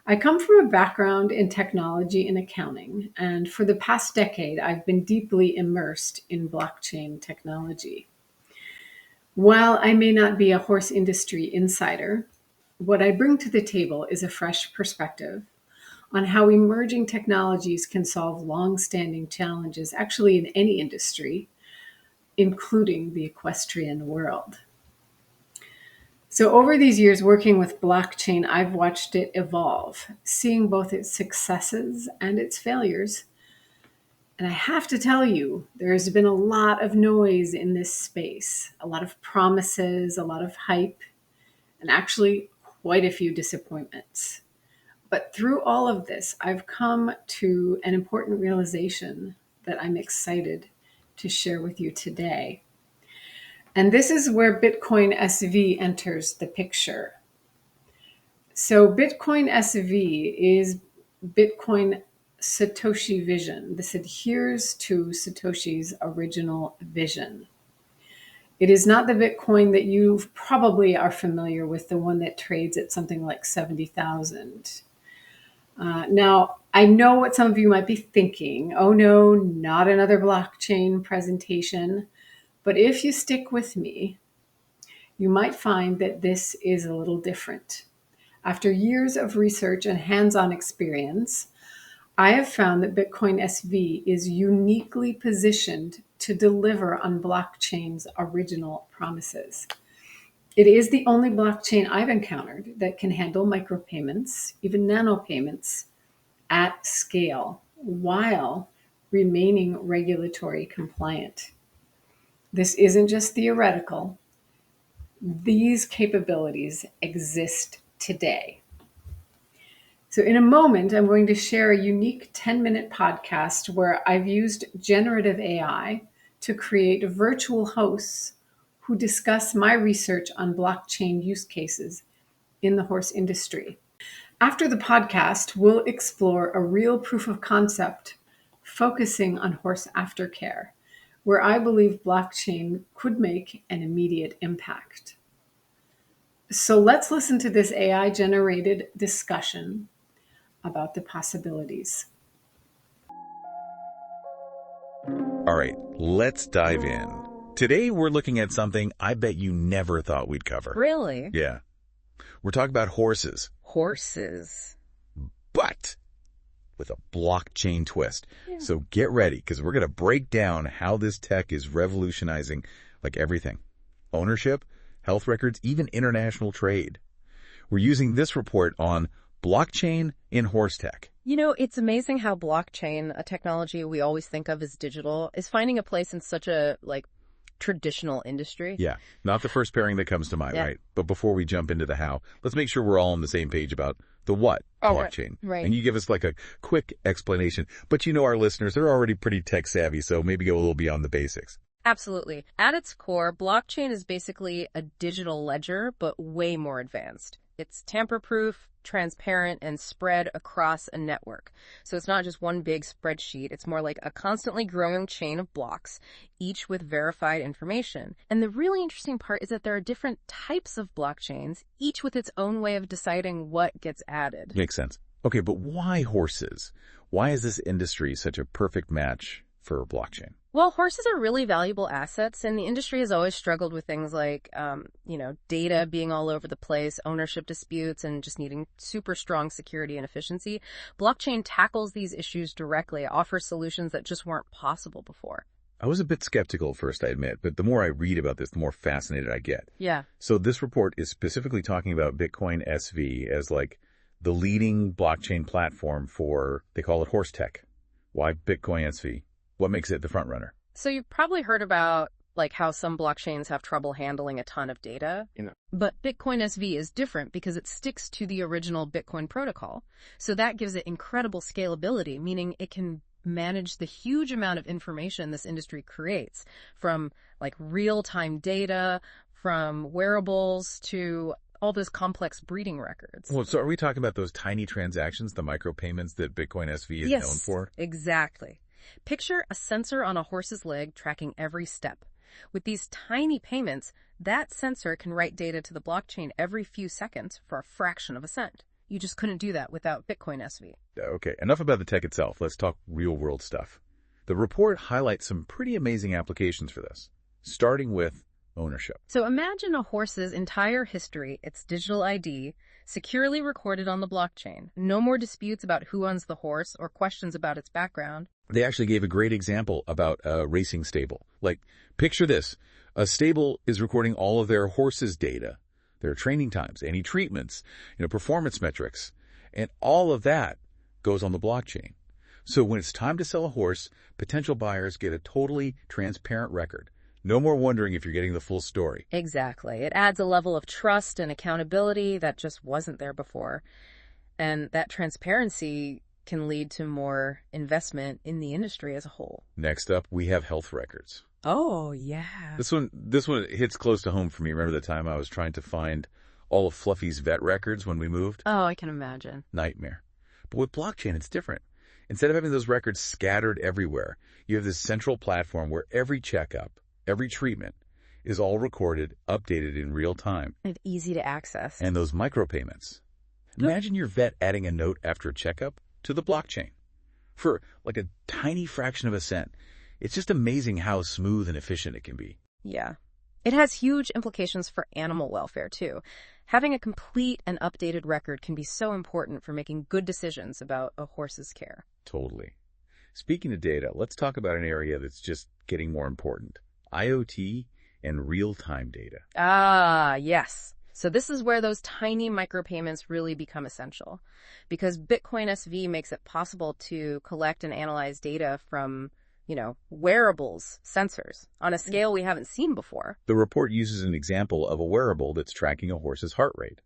I come from a background in technology and accounting, and for the past decade, I've been deeply immersed in blockchain technology. While I may not be a horse industry insider, what I bring to the table is a fresh perspective on how emerging technologies can solve long-standing challenges, actually in any industry, including the equestrian world. So, over these years working with blockchain, I've watched it evolve, seeing both its successes and its failures. And I have to tell you, there's been a lot of noise in this space, a lot of promises, a lot of hype, and actually quite a few disappointments. But through all of this, I've come to an important realization that I'm excited to share with you today. And this is where Bitcoin SV enters the picture. So Bitcoin SV is Bitcoin Satoshi vision. This adheres to Satoshi's original vision. It is not the Bitcoin that you probably are familiar with, the one that trades at something like 70,000. Now, I know what some of you might be thinking. Oh no, not another blockchain presentation. But if you stick with me, you might find that this is a little different. After years of research and hands-on experience, I have found that Bitcoin SV is uniquely positioned to deliver on blockchain's original promises. It is the only blockchain I've encountered that can handle micropayments, even nanopayments, at scale while remaining regulatory compliant. This isn't just theoretical. These capabilities exist today. So in a moment, I'm going to share a unique 10-minute podcast where I've used generative AI to create virtual hosts who discuss my research on blockchain use cases in the horse industry. After the podcast, we'll explore a real proof of concept focusing on horse aftercare, where I believe blockchain could make an immediate impact. So let's listen to this AI-generated discussion about the possibilities. All right, let's dive in. Today we're looking at something I bet you never thought we'd cover. Really? Yeah. We're talking about horses, Horses. but with a blockchain twist. Yeah. So get ready, because we're going to break down how this tech is revolutionizing like everything. Ownership, health records, even international trade. We're using this report on blockchain in horse tech. You know, it's amazing how blockchain, a technology we always think of as digital, is finding a place in such a, traditional industry. Yeah, not the first pairing that comes to mind, Yeah. right? But before we jump into the how, let's make sure we're all on the same page about the what blockchain. Right. And you give us like a quick explanation. But you know our listeners, they're already pretty tech savvy, so maybe go a little beyond the basics. Absolutely. At its core, blockchain is basically a digital ledger, but way more advanced. It's tamper-proof, transparent, and spread across a network. So it's not just one big spreadsheet. It's more like a constantly growing chain of blocks, each with verified information. And the really interesting part is that there are different types of blockchains, each with its own way of deciding what gets added. Makes sense. Okay, but why horses? Why is this industry such a perfect match for blockchain? Well, horses are really valuable assets, and the industry has always struggled with things like, data being all over the place, ownership disputes, and just needing super strong security and efficiency. Blockchain tackles these issues directly, offers solutions that just weren't possible before. I was a bit skeptical at first, I admit, but the more I read about this, the more fascinated I get. Yeah. So this report is specifically talking about Bitcoin SV as like the leading blockchain platform for, they call it horse tech. Why Bitcoin SV? What makes it the front runner? So you've probably heard about how some blockchains have trouble handling a ton of data. But Bitcoin SV is different because it sticks to the original Bitcoin protocol. So that gives it incredible scalability, meaning it can manage the huge amount of information this industry creates, from real-time data, from wearables to all those complex breeding records. Well, so are we talking about those tiny transactions, the micropayments that Bitcoin SV is known for? Yes, exactly. Picture a sensor on a horse's leg tracking every step. With these tiny payments, that sensor can write data to the blockchain every few seconds for a fraction of a cent. You just couldn't do that without Bitcoin SV. Okay, enough about the tech itself. Let's talk real-world stuff. The report highlights some pretty amazing applications for this, starting with ownership. So imagine a horse's entire history, its digital ID, securely recorded on the blockchain. No more disputes about who owns the horse or questions about its background. They actually gave a great example about a racing stable. Like, picture this. A stable is recording all of their horses' data, their training times, any treatments, performance metrics, and all of that goes on the blockchain. So when it's time to sell a horse, potential buyers get a totally transparent record. No more wondering if you're getting the full story. Exactly. It adds a level of trust and accountability that just wasn't there before. And that transparency can lead to more investment in the industry as a whole. Next up, we have health records. Oh, yeah. This one hits close to home for me. Remember the time I was trying to find all of Fluffy's vet records when we moved? Oh, I can imagine. Nightmare. But with blockchain, it's different. Instead of having those records scattered everywhere, you have this central platform where every checkup, every treatment is all recorded, updated in real time. And easy to access. And those micropayments. Imagine your vet adding a note after a checkup to the blockchain for like a tiny fraction of a cent. It's just amazing how smooth and efficient it can be. Yeah. It has huge implications for animal welfare, too. Having a complete and updated record can be so important for making good decisions about a horse's care. Totally. Speaking of data, let's talk about an area that's just getting more important. IoT and real-time data. Ah, yes. So this is where those tiny micropayments really become essential, because Bitcoin SV makes it possible to collect and analyze data from, wearables, sensors, on a scale we haven't seen before. The report uses an example of a wearable that's tracking a horse's heart rate.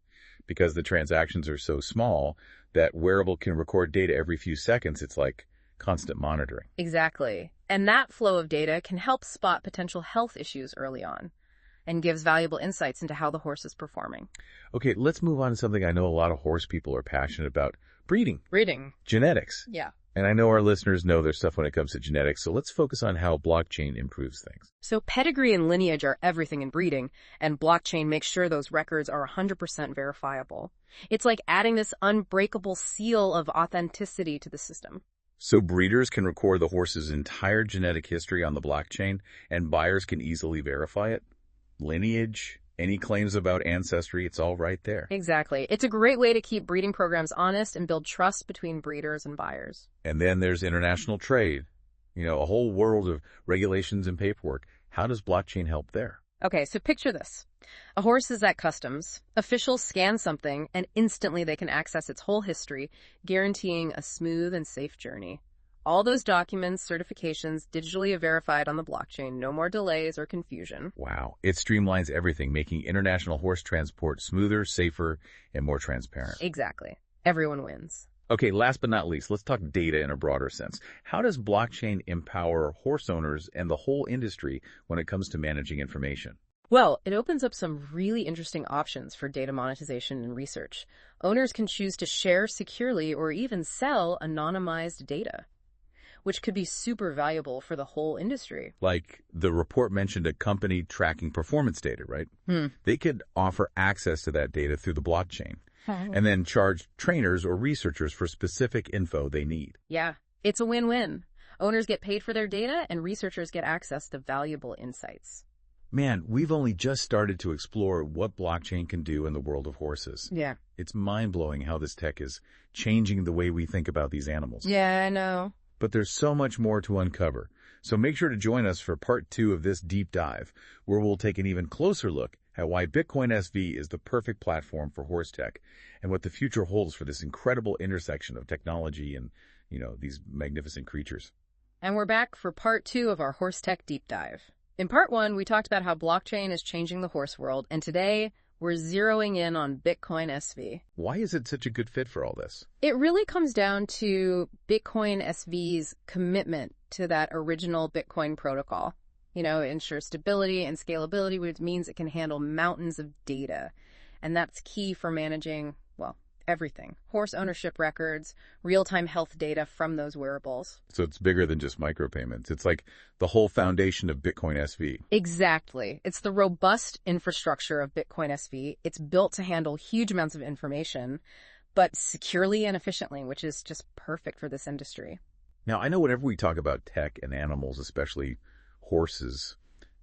Because the transactions are so small, that wearable can record data every few seconds. It's like constant monitoring. Exactly. And that flow of data can help spot potential health issues early on and gives valuable insights into how the horse is performing. Okay, let's move on to something I know a lot of horse people are passionate about. Breeding. Genetics. Yeah. And I know our listeners know their stuff when it comes to genetics, so let's focus on how blockchain improves things. So pedigree and lineage are everything in breeding, and blockchain makes sure those records are 100% verifiable. It's like adding this unbreakable seal of authenticity to the system. So breeders can record the horse's entire genetic history on the blockchain, and buyers can easily verify it. Lineage, any claims about ancestry, it's all right there. Exactly. It's a great way to keep breeding programs honest and build trust between breeders and buyers. And then there's international trade. A whole world of regulations and paperwork. How does blockchain help there? Okay, so picture this. A horse is at customs. Officials scan something, and instantly they can access its whole history, guaranteeing a smooth and safe journey. All those documents, certifications, digitally verified on the blockchain. No more delays or confusion. Wow. It streamlines everything, making international horse transport smoother, safer, and more transparent. Exactly. Everyone wins. Okay, last but not least, let's talk data in a broader sense. How does blockchain empower horse owners and the whole industry when it comes to managing information? Well, it opens up some really interesting options for data monetization and research. Owners can choose to share securely or even sell anonymized data, which could be super valuable for the whole industry. Like the report mentioned a company tracking performance data, right? They could offer access to that data through the blockchain and then charge trainers or researchers for specific info they need. Yeah, it's a win-win. Owners get paid for their data and researchers get access to valuable insights. Man, we've only just started to explore what blockchain can do in the world of horses. Yeah. It's mind-blowing how this tech is changing the way we think about these animals. Yeah, I know. But there's so much more to uncover. So make sure to join us for part 2 of this deep dive, where we'll take an even closer look at why Bitcoin SV is the perfect platform for horse tech and what the future holds for this incredible intersection of technology and, these magnificent creatures. And we're back for part 2 of our horse tech deep dive. In part 1, we talked about how blockchain is changing the horse world, and today we're zeroing in on Bitcoin SV. Why is it such a good fit for all this? It really comes down to Bitcoin SV's commitment to that original Bitcoin protocol. It ensures stability and scalability, which means it can handle mountains of data. And that's key for managing, everything. Horse ownership records, real-time health data from those wearables. So it's bigger than just micropayments. It's like the whole foundation of Bitcoin SV. Exactly. It's the robust infrastructure of Bitcoin SV. It's built to handle huge amounts of information, but securely and efficiently, which is just perfect for this industry. Now, I know whenever we talk about tech and animals, especially horses,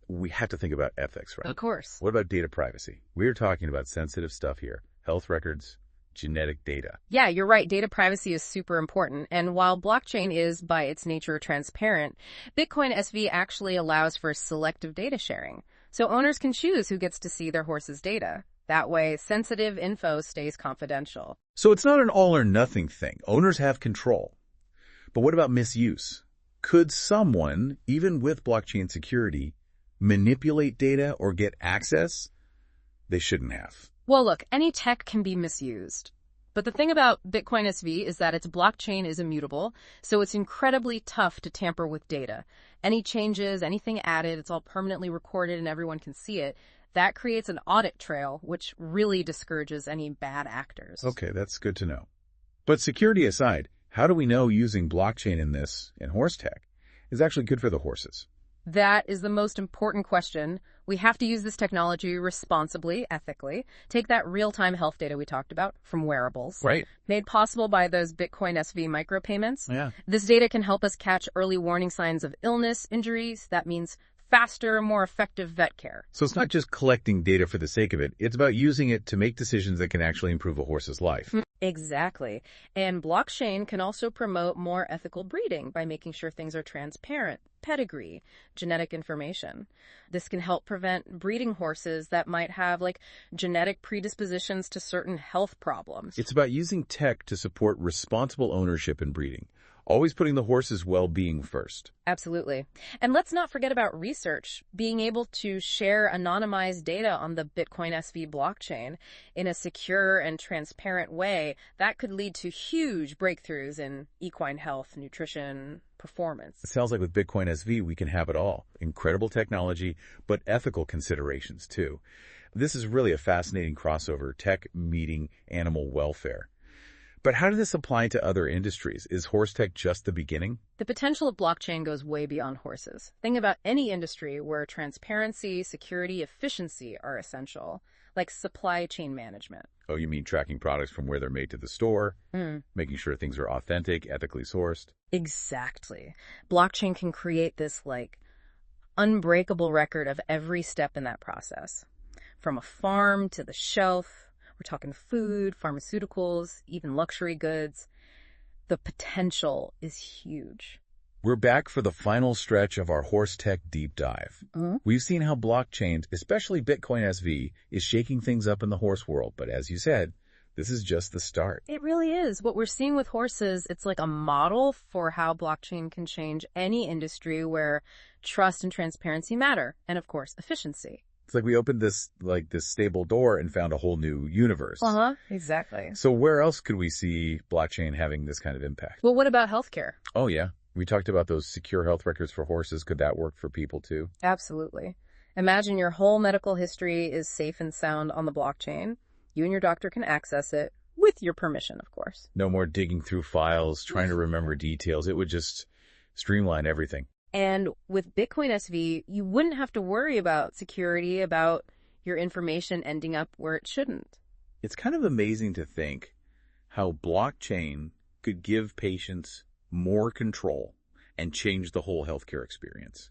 we have to think about ethics, right? Of course. What about data privacy? We're talking about sensitive stuff here. Health records, genetic data. Yeah, you're right. Data privacy is super important. And while blockchain is, by its nature, transparent, Bitcoin SV actually allows for selective data sharing. So owners can choose who gets to see their horse's data. That way, sensitive info stays confidential. So it's not an all or nothing thing. Owners have control. But what about misuse? Could someone, even with blockchain security, manipulate data or get access they shouldn't have? Well, look, any tech can be misused. But the thing about Bitcoin SV is that its blockchain is immutable, so it's incredibly tough to tamper with data. Any changes, anything added, it's all permanently recorded and everyone can see it. That creates an audit trail, which really discourages any bad actors. Okay, that's good to know. But security aside, how do we know using blockchain in horse tech is actually good for the horses? That is the most important question. We have to use this technology responsibly, ethically. Take that real-time health data we talked about from wearables. Right. Made possible by those Bitcoin SV micropayments. Yeah. This data can help us catch early warning signs of illness, injuries. That means faster, more effective vet care. So it's not just collecting data for the sake of it. It's about using it to make decisions that can actually improve a horse's life. Exactly. And blockchain can also promote more ethical breeding by making sure things are transparent, pedigree, genetic information. This can help prevent breeding horses that might have genetic predispositions to certain health problems. It's about using tech to support responsible ownership and breeding, always putting the horse's well-being first. Absolutely. And let's not forget about research. Being able to share anonymized data on the Bitcoin SV blockchain in a secure and transparent way, that could lead to huge breakthroughs in equine health, nutrition, performance. It sounds like with Bitcoin SV, we can have it all. Incredible technology, but ethical considerations too. This is really a fascinating crossover, tech meeting animal welfare. But how does this apply to other industries? Is horse tech just the beginning? The potential of blockchain goes way beyond horses. Think about any industry where transparency, security, efficiency are essential, like supply chain management. Oh, you mean tracking products from where they're made to the store, making sure things are authentic, ethically sourced? Exactly. Blockchain can create this unbreakable record of every step in that process. From a farm to the shelf. We're talking food, pharmaceuticals, even luxury goods. The potential is huge. We're back for the final stretch of our horse tech deep dive. We've seen how blockchain, especially Bitcoin SV, is shaking things up in the horse world. But as you said, this is just the start. It really is. What we're seeing with horses, it's like a model for how blockchain can change any industry where trust and transparency matter. And of course, efficiency. It's like we opened this stable door and found a whole new universe. Exactly. So where else could we see blockchain having this kind of impact? Well, what about healthcare? Oh, yeah. We talked about those secure health records for horses. Could that work for people too? Absolutely. Imagine your whole medical history is safe and sound on the blockchain. You and your doctor can access it with your permission, of course. No more digging through files, trying to remember details. It would just streamline everything. And with Bitcoin SV, you wouldn't have to worry about security, about your information ending up where it shouldn't. It's kind of amazing to think how blockchain could give patients more control and change the whole healthcare experience.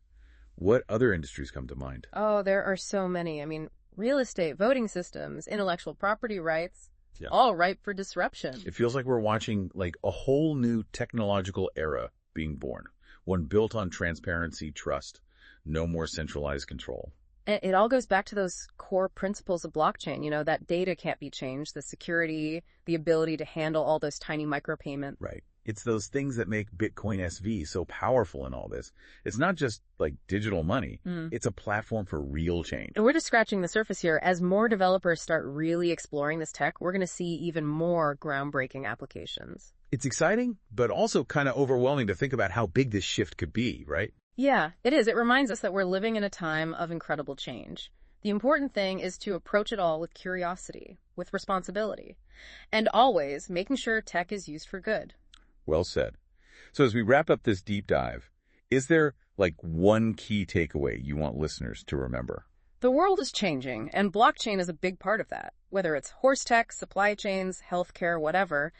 What other industries come to mind? Oh, there are so many. I mean, real estate, voting systems, intellectual property rights, all ripe for disruption. It feels like we're watching a whole new technological era being born. One built on transparency, trust, no more centralized control. And it all goes back to those core principles of blockchain, that data can't be changed, the security, the ability to handle all those tiny micropayments. Right. It's those things that make Bitcoin SV so powerful in all this. It's not just digital money. It's a platform for real change. And we're just scratching the surface here. As more developers start really exploring this tech, we're going to see even more groundbreaking applications. It's exciting, but also kind of overwhelming to think about how big this shift could be, right? Yeah, it is. It reminds us that we're living in a time of incredible change. The important thing is to approach it all with curiosity, with responsibility, and always making sure tech is used for good. Well said. So as we wrap up this deep dive, is there one key takeaway you want listeners to remember? The world is changing, and blockchain is a big part of that. Whether it's horse tech, supply chains, healthcare, whatever,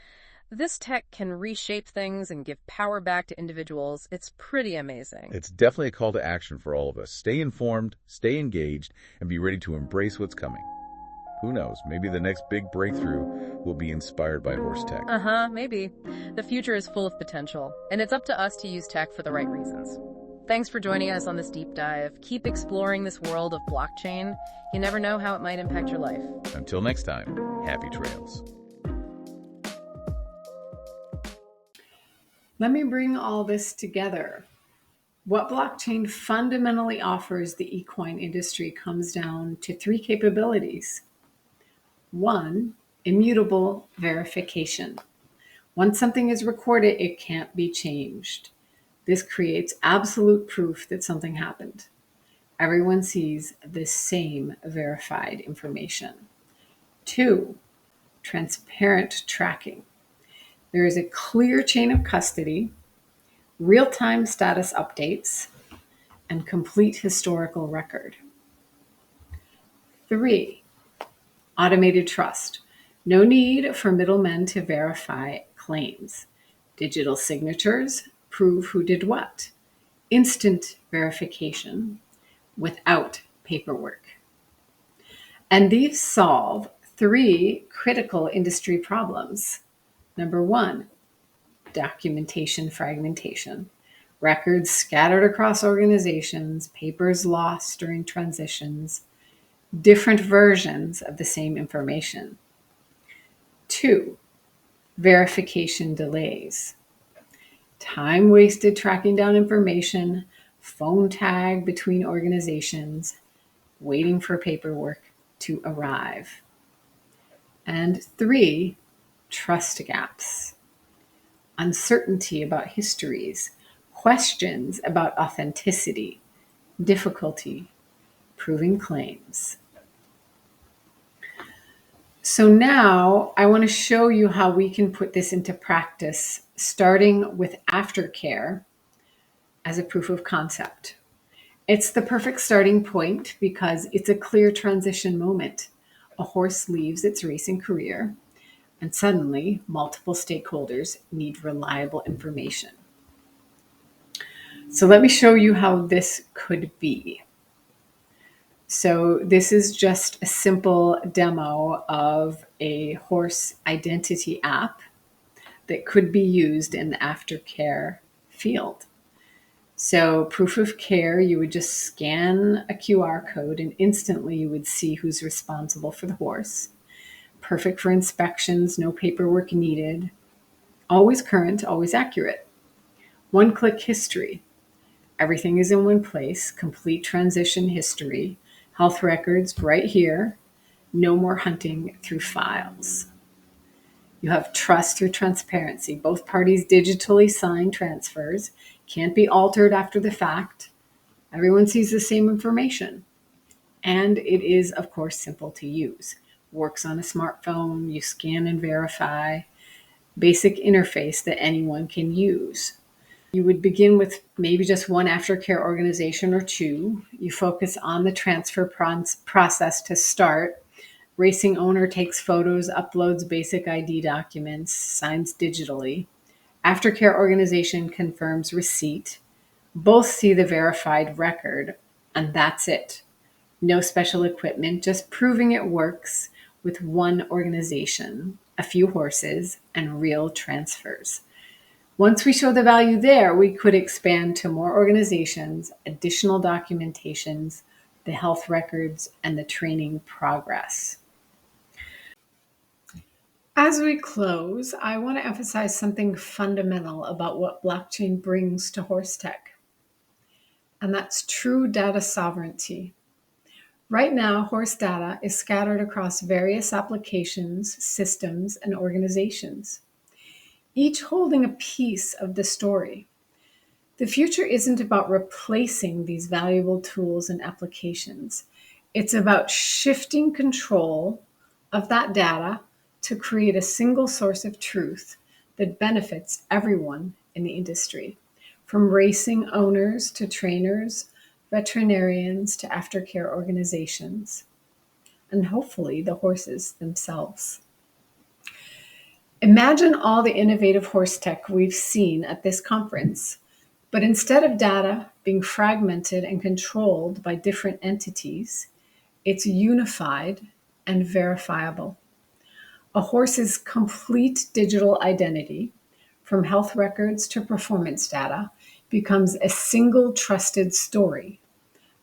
this tech can reshape things and give power back to individuals. It's pretty amazing. It's definitely a call to action for all of us. Stay informed, stay engaged, and be ready to embrace what's coming. Who knows? Maybe the next big breakthrough will be inspired by horse tech. Maybe. The future is full of potential, and it's up to us to use tech for the right reasons. Thanks for joining us on this deep dive. Keep exploring this world of blockchain. You never know how it might impact your life. Until next time, happy trails. Let me bring all this together. What blockchain fundamentally offers the equine industry comes down to three capabilities. One, immutable verification. Once something is recorded, it can't be changed. This creates absolute proof that something happened. Everyone sees the same verified information. Two, transparent tracking. There is a clear chain of custody, real-time status updates, and complete historical record. Three, automated trust. No need for middlemen to verify claims. Digital signatures prove who did what. Instant verification without paperwork. And these solve three critical industry problems. Number one, documentation fragmentation. Records scattered across organizations, papers lost during transitions, different versions of the same information. Two, verification delays. Time wasted tracking down information, phone tag between organizations, waiting for paperwork to arrive. And three, trust gaps. Uncertainty about histories, questions about authenticity, difficulty proving claims. So now I want to show you how we can put this into practice, starting with aftercare as a proof of concept. It's the perfect starting point because it's a clear transition moment. A horse leaves its racing career, and suddenly multiple stakeholders need reliable information. So let me show you how this could be. So this is just a simple demo of a horse identity app that could be used in the aftercare field. So proof of care, you would just scan a QR code and instantly you would see who's responsible for the horse. Perfect for inspections, no paperwork needed. Always current, always accurate. One-click history. Everything is in one place, complete transition history. Health records right here. No more hunting through files. You have trust through transparency. Both parties digitally sign transfers. Can't be altered after the fact. Everyone sees the same information. And it is, of course, simple to use. Works on a smartphone. You scan and verify. Basic interface that anyone can use. You would begin with maybe just one aftercare organization or two. You focus on the transfer process to start. Racing owner takes photos, uploads basic ID documents, signs digitally. Aftercare organization confirms receipt. Both see the verified record, and that's it. No special equipment, just proving it works with one organization, a few horses, and real transfers. Once we show the value there, we could expand to more organizations, additional documentations, the health records, and the training progress. As we close, I want to emphasize something fundamental about what blockchain brings to horse tech, and that's true data sovereignty. Right now, horse data is scattered across various applications, systems, and organizations, each holding a piece of the story. The future isn't about replacing these valuable tools and applications. It's about shifting control of that data to create a single source of truth that benefits everyone in the industry, from racing owners to trainers, veterinarians to aftercare organizations, and hopefully the horses themselves. Imagine all the innovative horse tech we've seen at this conference, but instead of data being fragmented and controlled by different entities, it's unified and verifiable. A horse's complete digital identity, from health records to performance data, becomes a single trusted story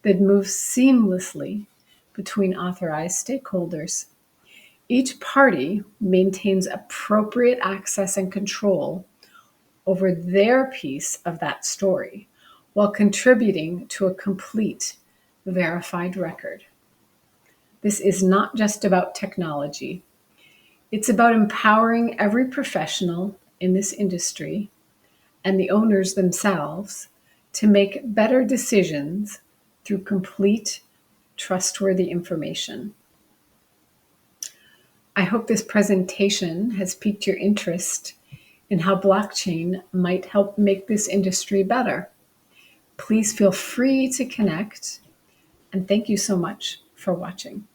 that moves seamlessly between authorized stakeholders. Each party maintains appropriate access and control over their piece of that story while contributing to a complete verified record. This is not just about technology. It's about empowering every professional in this industry and the owners themselves to make better decisions through complete, trustworthy information. I hope this presentation has piqued your interest in how blockchain might help make this industry better. Please feel free to connect, and thank you so much for watching.